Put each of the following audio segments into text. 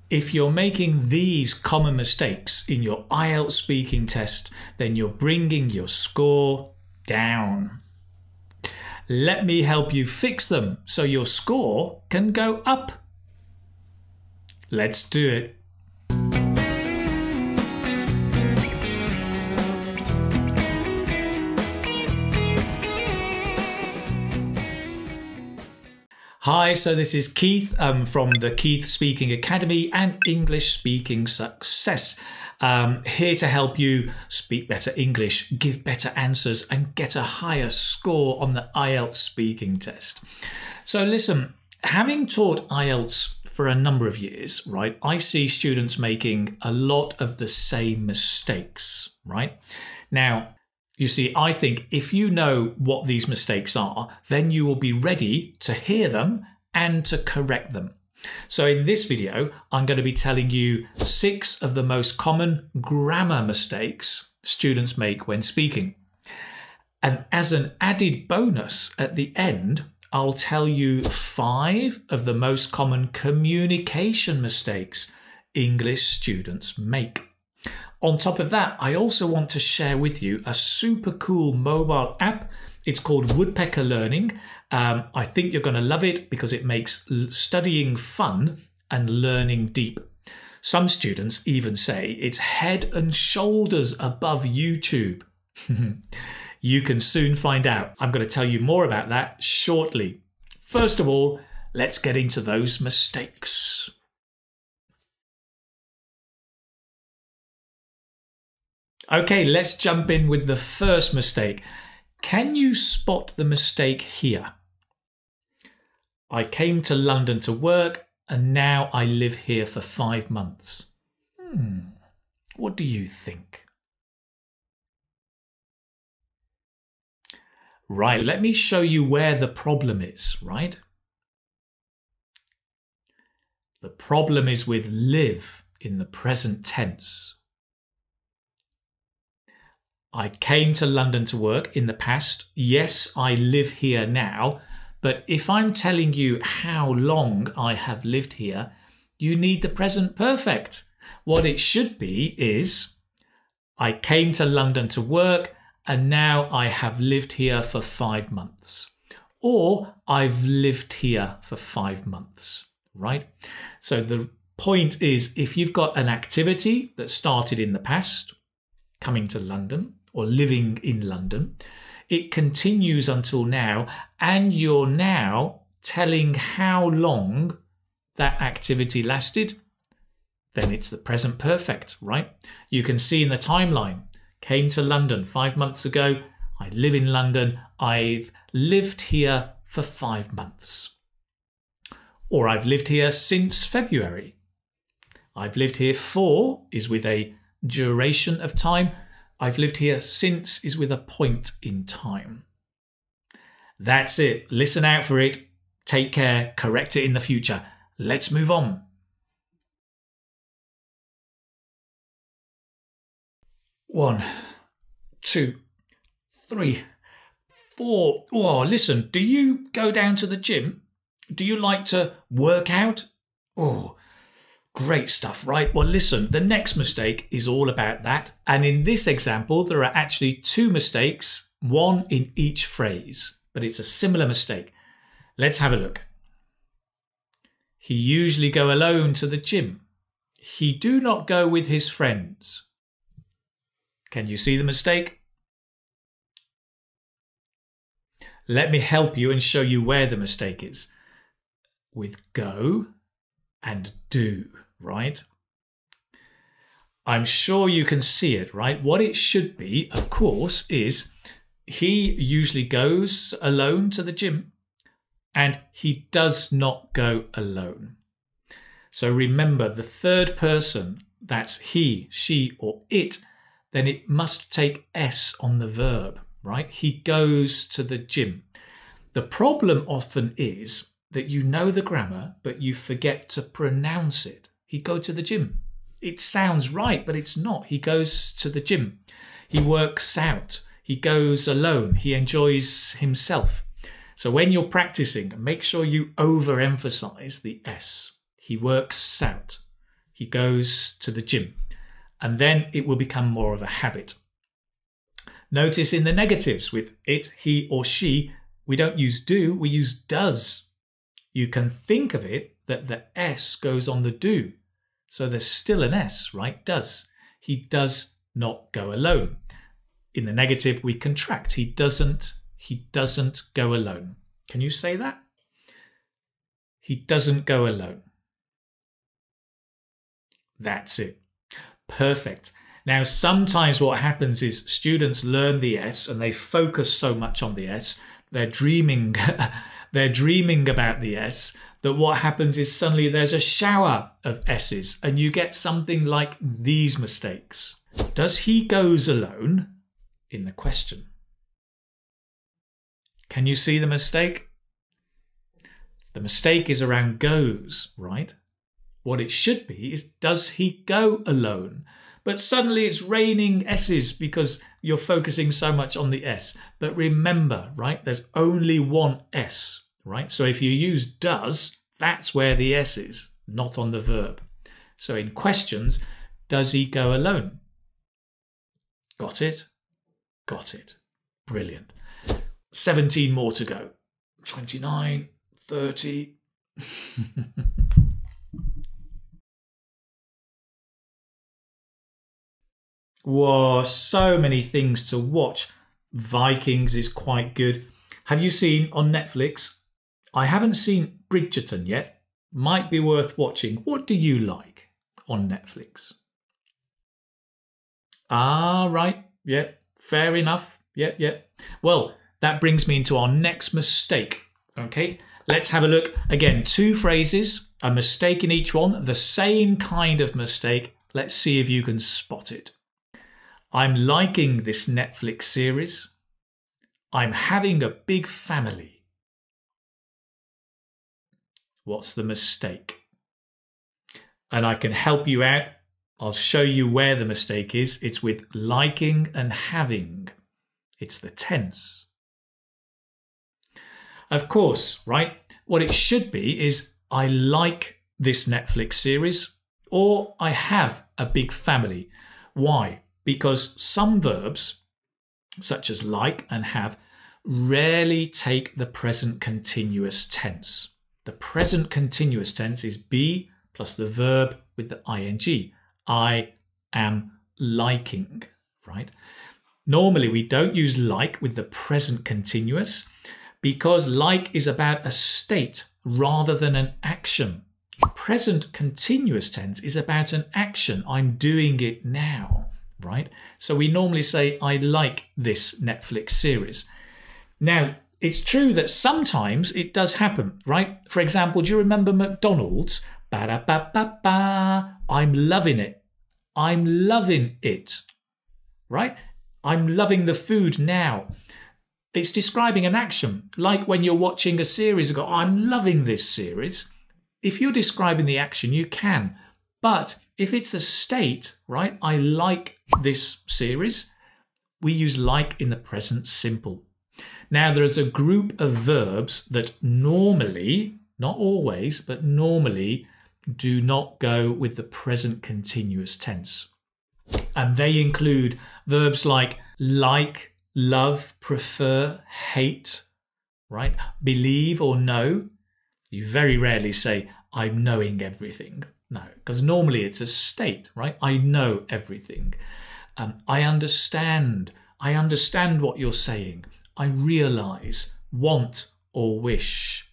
If you're making these common mistakes in your IELTS speaking test, then you're bringing your score down. Let me help you fix them so your score can go up. Let's do it. Hi, so this is Keith from the Keith Speaking Academy and English Speaking Success. Here to help you speak better English, give better answers and get a higher score on the IELTS speaking test. So listen, having taught IELTS for a number of years, right, I see students making a lot of the same mistakes, right? Now, you see, I think if you know what these mistakes are, then you will be ready to hear them and to correct them. So in this video, I'm going to be telling you 6 of the most common grammar mistakes students make when speaking. And as an added bonus at the end, I'll tell you 5 of the most common communication mistakes English students make. On top of that, I also want to share with you a super cool mobile app. It's called Woodpecker Learning. I think you're going to love it because it makes studying fun and learning deep. Some students even say it's head and shoulders above YouTube. You can soon find out. I'm going to tell you more about that shortly. First of all, let's get into those mistakes. Okay, let's jump in with the first mistake. Can you spot the mistake here? I came to London to work and now I live here for 5 months. What do you think? Right, let me show you where the problem is, right? The problem is with live in the present tense. I came to London to work in the past. Yes, I live here now. But if I'm telling you how long I have lived here, you need the present perfect. What it should be is, I came to London to work and now I have lived here for 5 months. Or I've lived here for 5 months, right? So the point is, if you've got an activity that started in the past, coming to London, or living in London, it continues until now, and you're now telling how long that activity lasted, then it's the present perfect, right? You can see in the timeline, came to London 5 months ago, I live in London, I've lived here for 5 months. Or I've lived here since February. I've lived here for is with a duration of time. I've lived here since is with a point in time. That's it. Listen out for it. Take care. Correct it in the future. Let's move on. One, two, three, four. Oh, listen, do you go down to the gym? Do you like to work out? Oh, great stuff, right? Well, listen, the next mistake is all about that. And in this example, there are actually 2 mistakes, one in each phrase, but it's a similar mistake. Let's have a look. He usually go alone to the gym. He do not go with his friends. Can you see the mistake? Let me help you and show you where the mistake is. With go and do, right? I'm sure you can see it, right? What it should be, of course, is he usually goes alone to the gym and he does not go alone. So remember, the third person, that's he, she, or it, then it must take S on the verb, right? He goes to the gym. The problem often is that you know the grammar, but you forget to pronounce it. He go to the gym. It sounds right, but it's not. He goes to the gym. He works out. He goes alone. He enjoys himself. So when you're practicing, make sure you overemphasize the S. He works out. He goes to the gym. And then it will become more of a habit. Notice in the negatives with it, he or she, we don't use do, we use does. You can think of it that the S goes on the do. So there's still an S, right? Does. He does not go alone. In the negative, we contract. He doesn't go alone. Can you say that? He doesn't go alone. That's it. Perfect. Now, sometimes what happens is students learn the S and they focus so much on the S, they're dreaming, they're dreaming about the S, that what happens is suddenly there's a shower of S's and you get something like these mistakes. Does he goes alone in the question? Can you see the mistake? The mistake is around goes, right? What it should be is, does he go alone? But suddenly it's raining S's because you're focusing so much on the S. But remember, right, there's only one S, right? So if you use does, that's where the S is, not on the verb. So in questions, does he go alone? Got it? Got it. Brilliant. 17 more to go. 29, 30. Whoa, so many things to watch. Vikings is quite good. Have you seen on Netflix? I haven't seen Bridgerton yet. Might be worth watching. What do you like on Netflix? Ah, right. Yeah, fair enough. Yeah. Well, that brings me into our next mistake. Okay, let's have a look. Again, two phrases, a mistake in each one, the same kind of mistake. Let's see if you can spot it. I'm liking this Netflix series. I'm having a big family. What's the mistake? And I can help you out. I'll show you where the mistake is. It's with liking and having. It's the tense. Of course, right? What it should be is I like this Netflix series or I have a big family. Why? Because some verbs, such as like and have, rarely take the present continuous tense. The present continuous tense is be plus the verb with the ing. I am liking, right? Normally, we don't use like with the present continuous because like is about a state rather than an action. Present continuous tense is about an action. I'm doing it now. Right? So we normally say, I like this Netflix series. Now, it's true that sometimes it does happen, right? For example, do you remember McDonald's? Ba-da-ba-ba-ba. I'm loving it. I'm loving it. Right? I'm loving the food now. It's describing an action. Like when you're watching a series and go, I'm loving this series. If you're describing the action, you can. But if it's a state, right, I like this series, we use like in the present simple. Now, there's a group of verbs that normally, not always, but normally do not go with the present continuous tense. And they include verbs like, love, prefer, hate, right, believe or know. You very rarely say, I'm knowing everything. No, because normally it's a state, right? I know everything. I understand what you're saying. I realise, want or wish.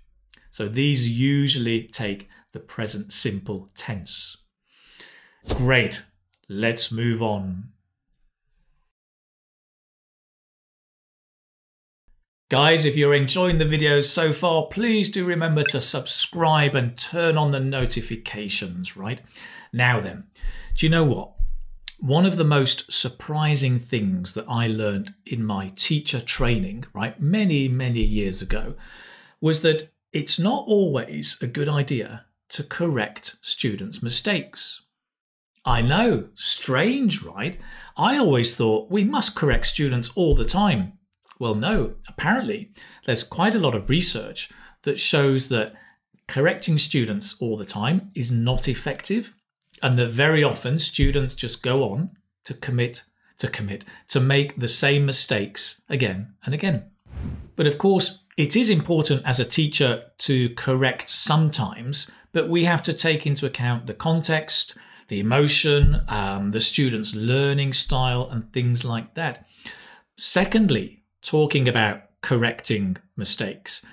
So these usually take the present simple tense. Great. Let's move on. Guys, if you're enjoying the videos so far, please do remember to subscribe and turn on the notifications, right? Now then, do you know what? One of the most surprising things that I learned in my teacher training, right, many years ago, was that it's not always a good idea to correct students' mistakes. I know, strange, right? I always thought we must correct students all the time. Well, no, apparently there's quite a lot of research that shows that correcting students all the time is not effective and that very often students just go on to make the same mistakes again and again. But of course, it is important as a teacher to correct sometimes, but we have to take into account the context, the emotion, the student's learning style and things like that. Secondly, talking about correcting mistakes,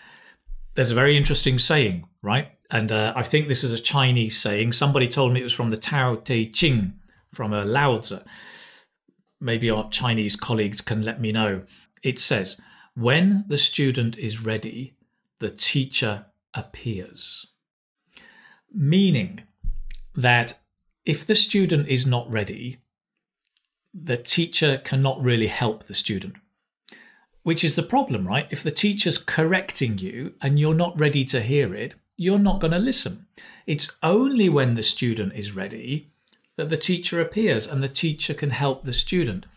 there's a very interesting saying, right? And I think this is a Chinese saying. Somebody told me it was from the Tao Te Ching, from a Lao Tzu. Maybe our Chinese colleagues can let me know. It says, when the student is ready, the teacher appears. Meaning that if the student is not ready, the teacher cannot really help the student. Which is the problem, right? If the teacher's correcting you and you're not ready to hear it, you're not going to listen. It's only when the student is ready that the teacher appears and the teacher can help the student.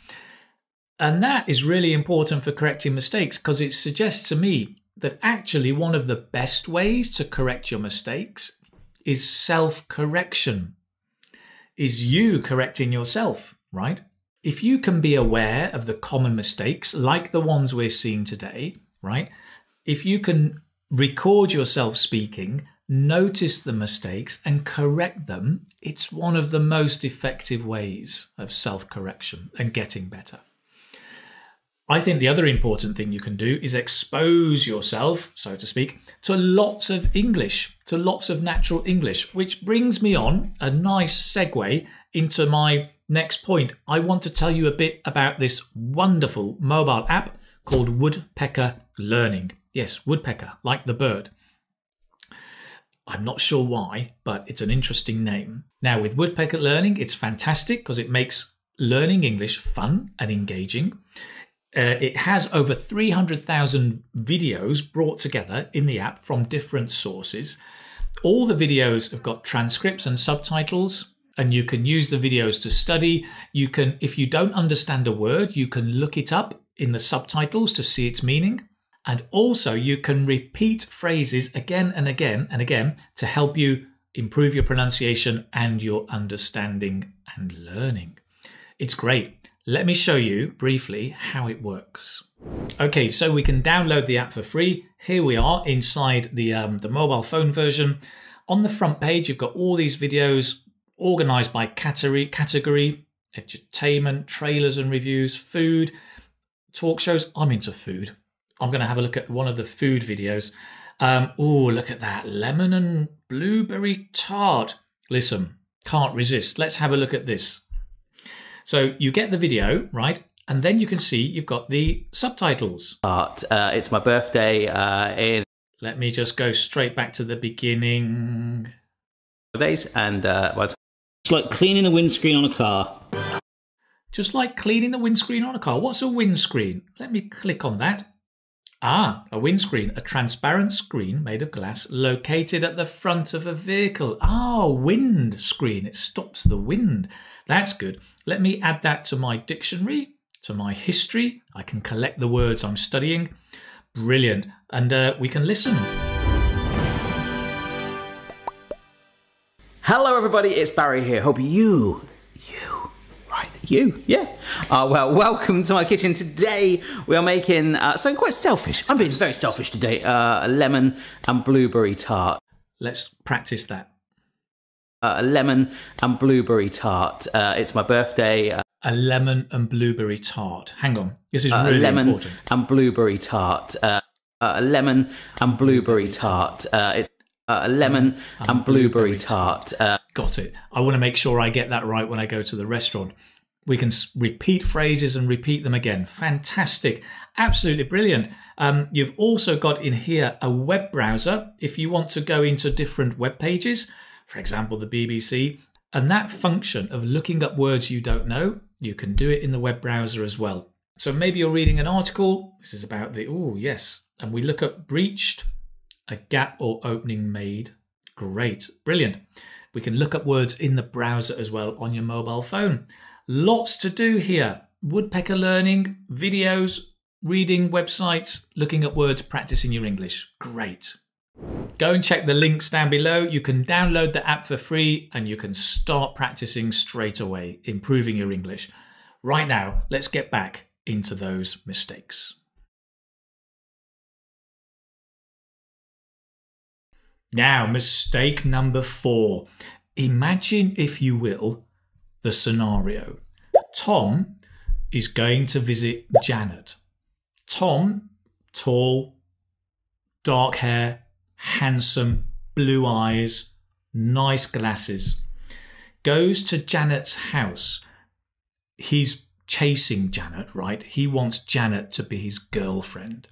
And that is really important for correcting mistakes, because it suggests to me that actually one of the best ways to correct your mistakes is self-correction, is you correcting yourself, right? If you can be aware of the common mistakes like the ones we're seeing today, right? If you can record yourself speaking, notice the mistakes and correct them, it's one of the most effective ways of self-correction and getting better. I think the other important thing you can do is expose yourself, so to speak, to lots of English, to lots of natural English, which brings me on a nice segue into my next point. I want to tell you a bit about this wonderful mobile app called Woodpecker Learning. Yes, woodpecker, like the bird. I'm not sure why, but it's an interesting name. Now, with Woodpecker Learning, it's fantastic because it makes learning English fun and engaging. It has over 300,000 videos brought together in the app from different sources. All the videos have got transcripts and subtitles, and you can use the videos to study. You can, if you don't understand a word, you can look it up in the subtitles to see its meaning. And also you can repeat phrases again and again and again to help you improve your pronunciation and your understanding and learning. It's great. Let me show you briefly how it works. Okay, so we can download the app for free. Here we are inside the mobile phone version. On the front page, you've got all these videos organized by category, entertainment, trailers and reviews, food, talk shows. I'm into food. I'm going to have a look at one of the food videos. Oh, look at that. Lemon and blueberry tart. Listen, can't resist. Let's have a look at this. So you get the video, right? And then you can see you've got the subtitles. It's my birthday in... Let me just go straight back to the beginning. Days and it's like cleaning the windscreen on a car. Just like cleaning the windscreen on a car. What's a windscreen? Let me click on that. Ah, a windscreen, a transparent screen made of glass located at the front of a vehicle. Ah, wind screen. It stops the wind. That's good. Let me add that to my dictionary, to my history. I can collect the words I'm studying. Brilliant. And we can listen. Hello everybody, it's Barry here. Hope you, yeah. Well, welcome to my kitchen. Today we are making something quite selfish. I'm being very selfish today. A lemon and blueberry tart. Let's practice that. A lemon and blueberry tart. It's my birthday. A lemon and blueberry tart. Hang on, this is really lemon important. And blueberry tart. A lemon and blueberry tart. It's a lemon and blueberry tart. Got it. I want to make sure I get that right when I go to the restaurant. We can repeat phrases and repeat them again. Fantastic. Absolutely brilliant. You've also got in here a web browser if you want to go into different web pages, for example, the BBC. And that function of looking up words you don't know, you can do it in the web browser as well. So maybe you're reading an article. This is about the, oh, yes. And we look up breached, a gap or opening made. Great. Brilliant. We can look up words in the browser as well on your mobile phone. Lots to do here. Woodpecker Learning, videos, reading websites, looking at words, practicing your English. Great. Go and check the links down below. You can download the app for free and you can start practicing straight away, improving your English. Right now, let's get back into those mistakes. Now, mistake number 4. Imagine, if you will, the scenario. Tom is going to visit Janet. Tom, tall, dark hair, handsome, blue eyes, nice glasses, goes to Janet's house. He's chasing Janet, right? He wants Janet to be his girlfriend.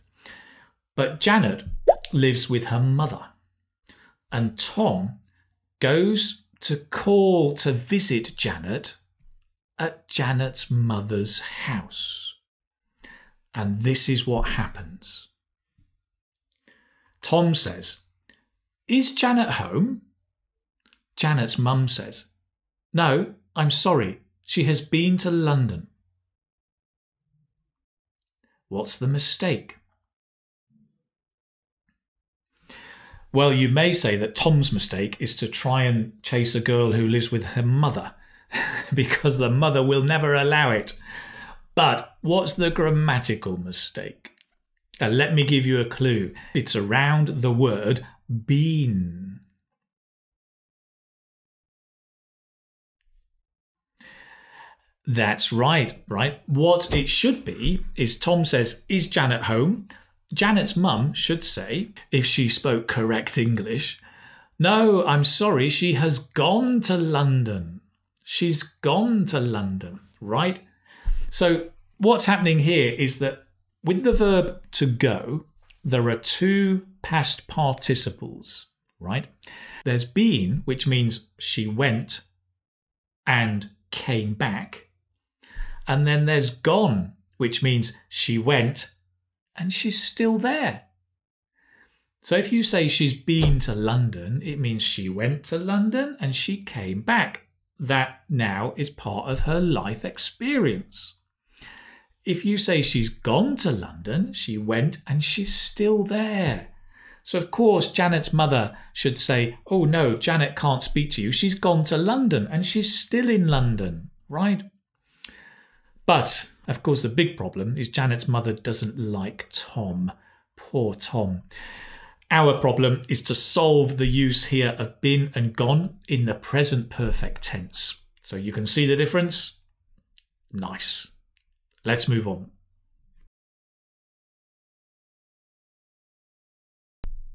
But Janet lives with her mother. And Tom goes to visit Janet at Janet's mother's house. And this is what happens. Tom says, "Is Janet home?" Janet's mum says, "No, I'm sorry. She has been to London." What's the mistake? Well, you may say that Tom's mistake is to try and chase a girl who lives with her mother because the mother will never allow it. But what's the grammatical mistake? Let me give you a clue. It's around the word been. That's right? What it should be is Tom says, "Is Janet home?" Janet's mum should say, if she spoke correct English, "No, I'm sorry, she has gone to London." She's gone to London, right? So what's happening here is that with the verb to go, there are 2 past participles, right? There's been, which means she went and came back. And then there's gone, which means she went and she's still there. So if you say she's been to London, it means she went to London and she came back. That now is part of her life experience. If you say she's gone to London, she went and she's still there. So of course Janet's mother should say, "Oh no, Janet can't speak to you. She's gone to London and she's still in London," right? But of course the big problem is Janet's mother doesn't like Tom. Poor Tom. Our problem is to solve the use here of been and gone in the present perfect tense. So you can see the difference? Nice. Let's move on.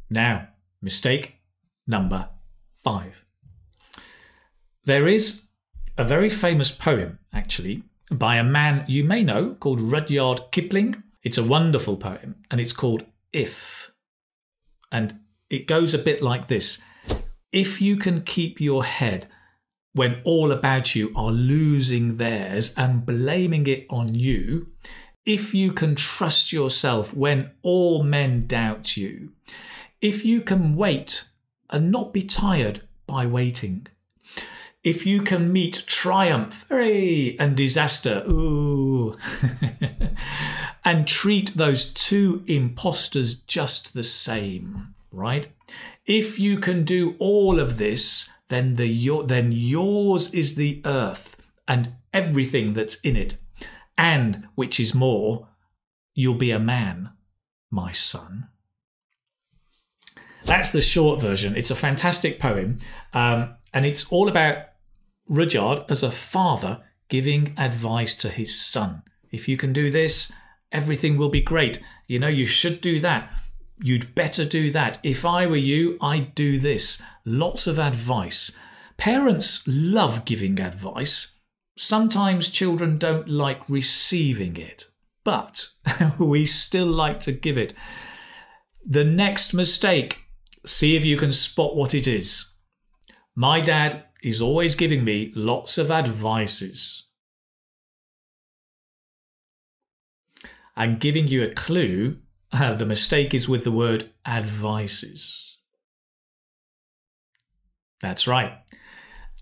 Now, mistake number 5. There is a very famous poem, actually, by a man you may know called Rudyard Kipling. It's a wonderful poem and it's called If. And it goes a bit like this. If you can keep your head when all about you are losing theirs and blaming it on you, if you can trust yourself when all men doubt you, if you can wait and not be tired by waiting, if you can meet triumph, hooray, and disaster, ooh, and treat those 2 imposters just the same, right? If you can do all of this, then yours is the earth and everything that's in it. And, which is more, you'll be a man, my son. That's the short version. It's a fantastic poem. And it's all about Rudyard as a father giving advice to his son. If you can do this, everything will be great. You know, you should do that. You'd better do that. If I were you, I'd do this. Lots of advice. Parents love giving advice. Sometimes children don't like receiving it, but we still like to give it. The next mistake, see if you can spot what it is. My dad is always giving me lots of advices. I'm giving you a clue. The mistake is with the word advices. That's right.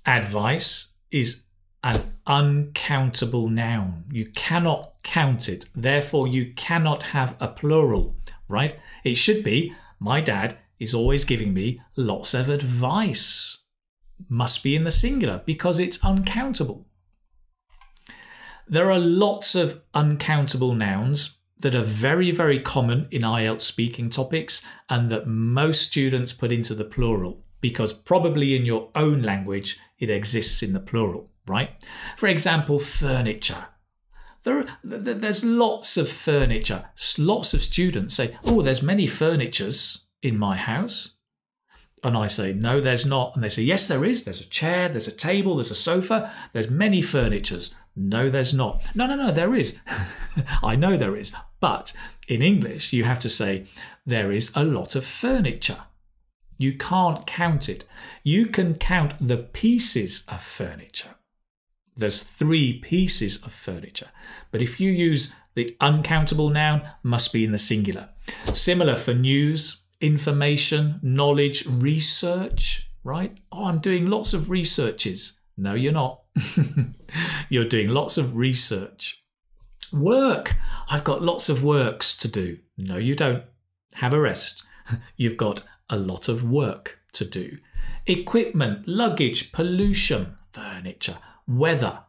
Advice is an uncountable noun. You cannot count it. Therefore, you cannot have a plural, right? It should be, my dad is always giving me lots of advice. Must be in the singular because it's uncountable. There are lots of uncountable nouns that are very, very common in IELTS speaking topics and that most students put into the plural because probably in your own language it exists in the plural, right? For example, furniture. There's lots of furniture. Lots of students say, oh, there's many furnitures in my house. And I say, no, there's not. And they say, yes, there is. There's a chair, there's a table, there's a sofa. There's many furnitures. No, there's not. No, there is. I know there is. But in English, you have to say, there is a lot of furniture. You can't count it. You can count the pieces of furniture. There's 3 pieces of furniture. But if you use the uncountable noun, must be in the singular. Similar for news, information, knowledge, research, right? Oh, I'm doing lots of researches. No, you're not. You're doing lots of research. Work. I've got lots of works to do. No, you don't. Have a rest. You've got a lot of work to do. Equipment, luggage, pollution, furniture, weather.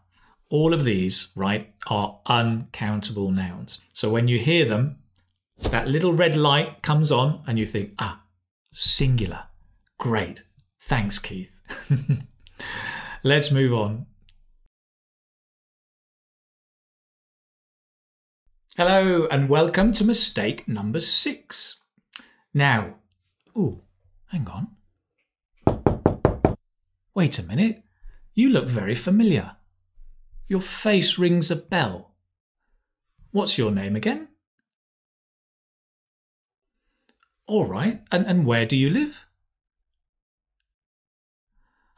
All of these, right, are uncountable nouns. So when you hear them, that little red light comes on and you think, ah, singular. Great. Thanks, Keith. Let's move on. Hello and welcome to mistake number 6. Now, oh, hang on. Wait a minute. You look very familiar. Your face rings a bell. What's your name again? All right, and where do you live?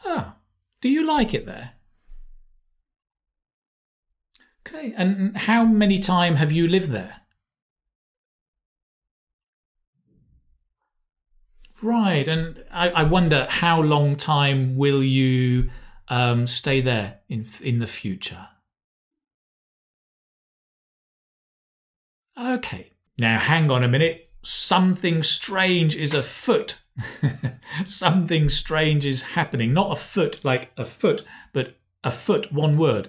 Ah, do you like it there? Okay, and how many times have you lived there? Right, and I wonder how long time will you stay there in the future? Okay, now hang on a minute. Something strange is afoot. Something strange is happening. Not afoot like a foot, but afoot, one word.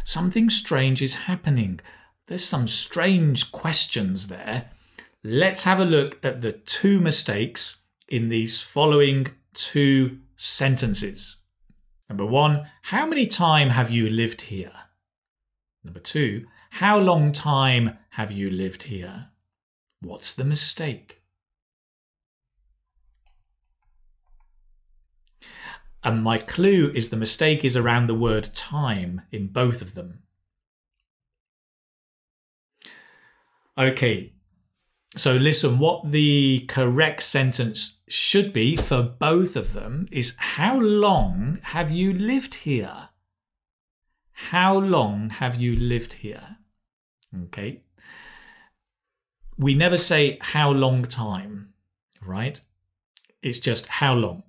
Something strange is happening. There's some strange questions there. Let's have a look at the 2 mistakes in these following 2 sentences. Number 1, how many time have you lived here? Number 2, how long time have you lived here? What's the mistake? And my clue is the mistake is around the word time in both of them. Okay, so listen, what the correct sentence should be for both of them is how long have you lived here? How long have you lived here? Okay. We never say how long time, right? It's just how long.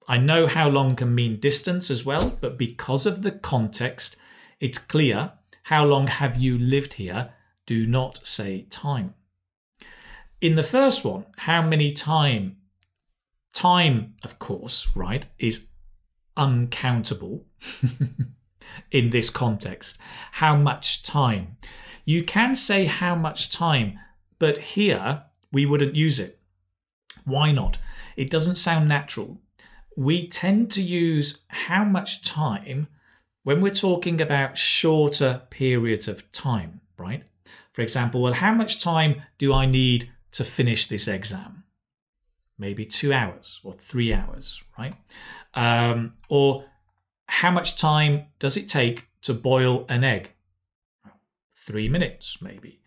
I know how long can mean distance as well, but because of the context, it's clear how long have you lived here? Do not say time. In the first one, how many time? Time, of course, right, is uncountable in this context. How much time? You can say how much time, but here we wouldn't use it. Why not? It doesn't sound natural. We tend to use how much time when we're talking about shorter periods of time, right? For example, well, how much time do I need to finish this exam? Maybe 2 hours or 3 hours, right? Or how much time does it take to boil an egg? 3 minutes, maybe.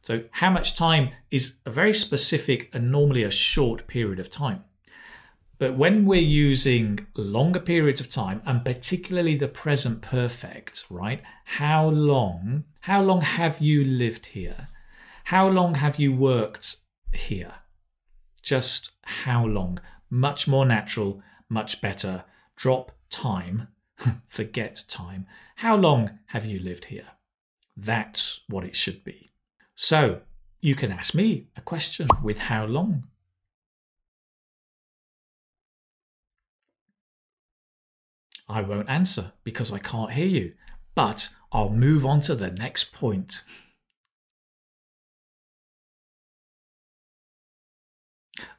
So how much time is a very specific and normally a short period of time. But when we're using longer periods of time, and particularly the present perfect, right? How long have you lived here? How long have you worked here? Just how long? Much more natural, much better. Drop time, forget time. How long have you lived here? That's what it should be. So you can ask me a question with how long. I won't answer because I can't hear you, but I'll move on to the next point.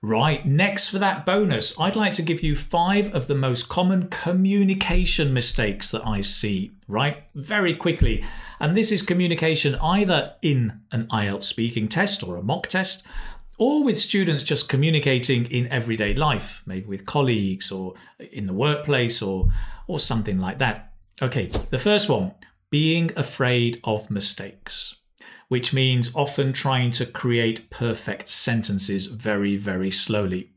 Right, next for that bonus, I'd like to give you 5 of the most common communication mistakes that I see, right? Very quickly. And this is communication either in an IELTS speaking test or a mock test, or with students just communicating in everyday life, maybe with colleagues or in the workplace or something like that. Okay, the first one, being afraid of mistakes, which means often trying to create perfect sentences very, very slowly.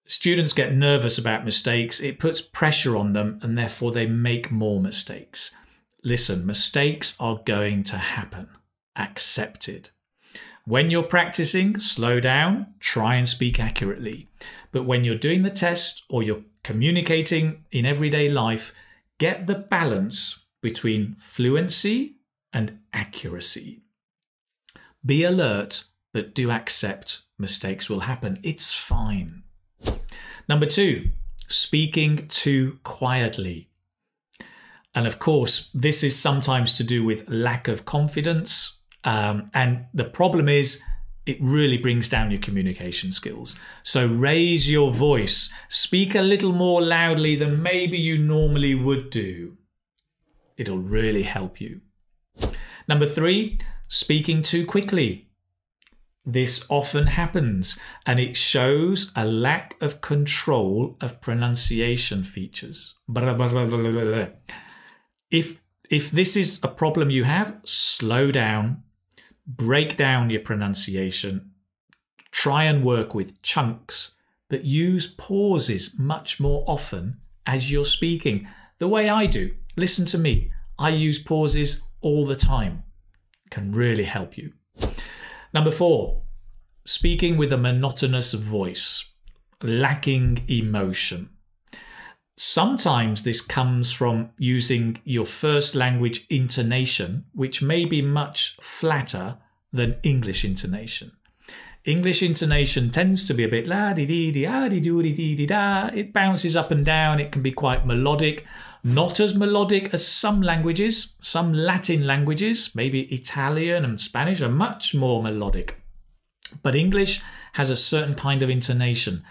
Students get nervous about mistakes. It puts pressure on them and therefore they make more mistakes. Listen, mistakes are going to happen. Accept it. When you're practicing, slow down, try and speak accurately. But when you're doing the test or you're communicating in everyday life, get the balance between fluency and accuracy. Be alert, but do accept mistakes will happen. It's fine. Number 2, speaking too quietly. And of course, this is sometimes to do with lack of confidence. And the problem is it really brings down your communication skills. So raise your voice. Speak a little more loudly than maybe you normally would do. It'll really help you. Number 3, speaking too quickly. This often happens and it shows a lack of control of pronunciation features. If this is a problem you have, slow down, break down your pronunciation, try and work with chunks, but use pauses much more often as you're speaking. The way I do, listen to me, I use pauses all the time. Can really help you. Number 4, speaking with a monotonous voice, lacking emotion. Sometimes this comes from using your first language intonation, which may be much flatter than English intonation. English intonation tends to be a bit la-di-dee-dee-ah-di-doo-dee-dee-dee-da. It bounces up and down. It can be quite melodic. Not as melodic as some languages. Some Latin languages, maybe Italian and Spanish, are much more melodic. But English has a certain kind of intonation.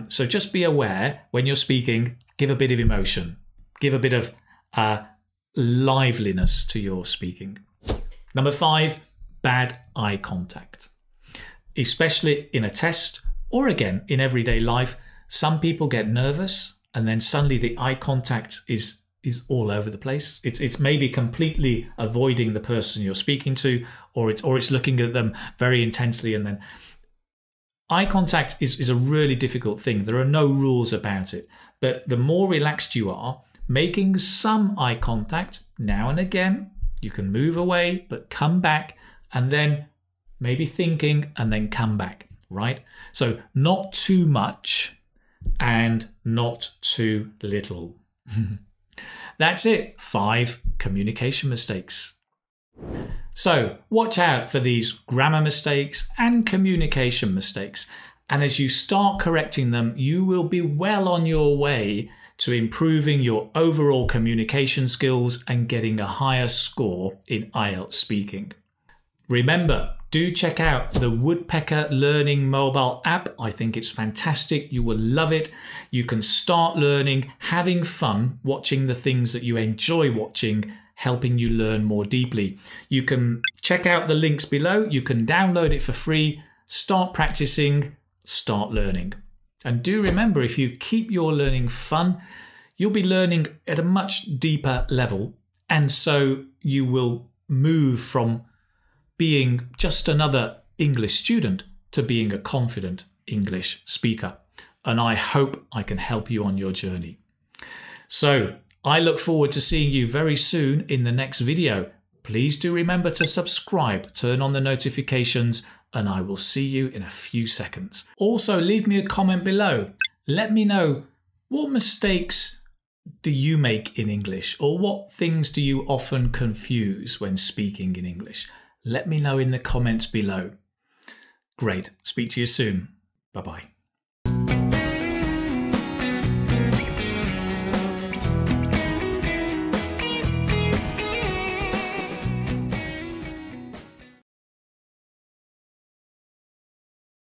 So just be aware when you're speaking, give a bit of emotion. Give a bit of liveliness to your speaking. Number 5, bad eye contact. Especially in a test or again in everyday life, some people get nervous and then suddenly the eye contact is all over the place. It's maybe completely avoiding the person you're speaking to, or it's looking at them very intensely. And then eye contact is a really difficult thing. There are no rules about it, but the more relaxed you are, making some eye contact now and again, you can move away but come back, and then maybe thinking and then come back, right? So not too much and not too little. That's it. 5 communication mistakes. So watch out for these grammar mistakes and communication mistakes. And as you start correcting them, you will be well on your way to improving your overall communication skills and getting a higher score in IELTS speaking. Remember, do check out the Woodpecker Learning mobile app. I think it's fantastic. You will love it. You can start learning, having fun, watching the things that you enjoy watching, helping you learn more deeply. You can check out the links below. You can download it for free, start practicing, start learning. And do remember, if you keep your learning fun, you'll be learning at a much deeper level. And so you will move from being just another English student to being a confident English speaker. And I hope I can help you on your journey. So I look forward to seeing you very soon in the next video. Please do remember to subscribe, turn on the notifications, and I will see you in a few seconds. Also, leave me a comment below. Let me know, what mistakes do you make in English, or what things do you often confuse when speaking in English? Let me know in the comments below. Great. Speak to you soon. Bye-bye.